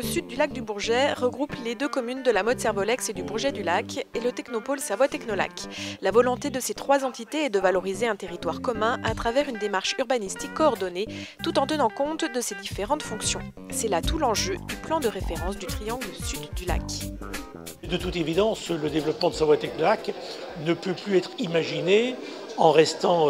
Le sud du lac du Bourget regroupe les deux communes de la Motte-Servolex et du Bourget-du-Lac et le technopôle Savoie Technolac. La volonté de ces trois entités est de valoriser un territoire commun à travers une démarche urbanistique coordonnée tout en tenant compte de ses différentes fonctions. C'est là tout l'enjeu du plan de référence du triangle sud du lac. De toute évidence, le développement de Savoie Technolac ne peut plus être imaginé en restant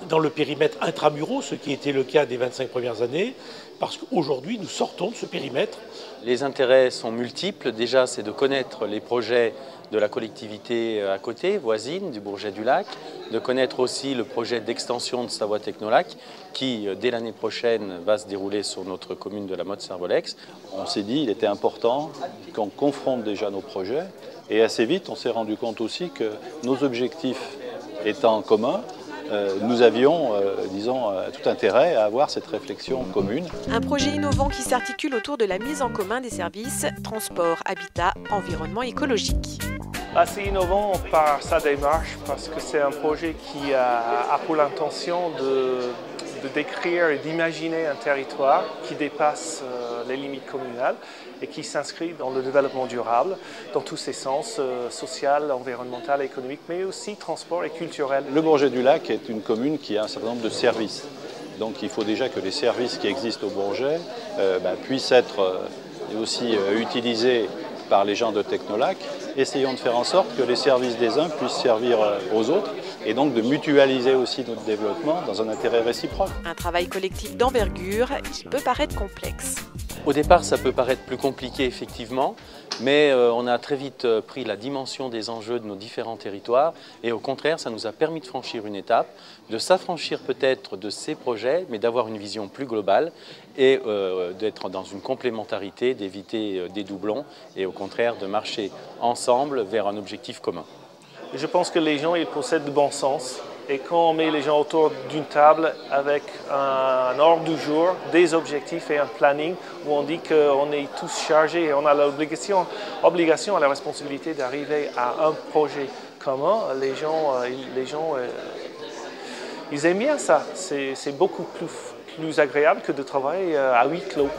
dans le périmètre intramuros, ce qui était le cas des 25 premières années, parce qu'aujourd'hui, nous sortons de ce périmètre. Les intérêts sont multiples. Déjà, c'est de connaître les projets de la collectivité à côté, voisine, du Bourget-du-Lac, de connaître aussi le projet d'extension de Savoie Technolac qui, dès l'année prochaine, va se dérouler sur notre commune de la Motte-Servolex. On s'est dit qu'il était important qu'on confronte déjà nos projets et assez vite, on s'est rendu compte aussi que nos objectifs étant communs, nous avions, tout intérêt à avoir cette réflexion commune. Un projet innovant qui s'articule autour de la mise en commun des services, transport, habitat, environnement écologique. Assez innovant par sa démarche parce que c'est un projet qui a pour l'intention de décrire et d'imaginer un territoire qui dépasse les limites communales et qui s'inscrit dans le développement durable dans tous ses sens, social, environnemental, économique, mais aussi transport et culturel. Le Bourget-du-Lac est une commune qui a un certain nombre de services. Donc il faut déjà que les services qui existent au Bourget puissent être aussi utilisés par les gens de Technolac. Essayons de faire en sorte que les services des uns puissent servir aux autres et donc de mutualiser aussi notre développement dans un intérêt réciproque. Un travail collectif d'envergure qui peut paraître complexe. Au départ, ça peut paraître plus compliqué, effectivement, mais on a très vite pris la dimension des enjeux de nos différents territoires et au contraire, ça nous a permis de franchir une étape, de s'affranchir peut-être de ces projets, mais d'avoir une vision plus globale et d'être dans une complémentarité, d'éviter des doublons et au contraire de marcher ensemble vers un objectif commun. Je pense que les gens ils possèdent de bon sens. Et quand on met les gens autour d'une table avec un ordre du jour, des objectifs et un planning où on dit qu'on est tous chargés et on a l'obligation et la responsabilité d'arriver à un projet commun, les gens ils aiment bien ça. C'est beaucoup plus agréable que de travailler à huis clos.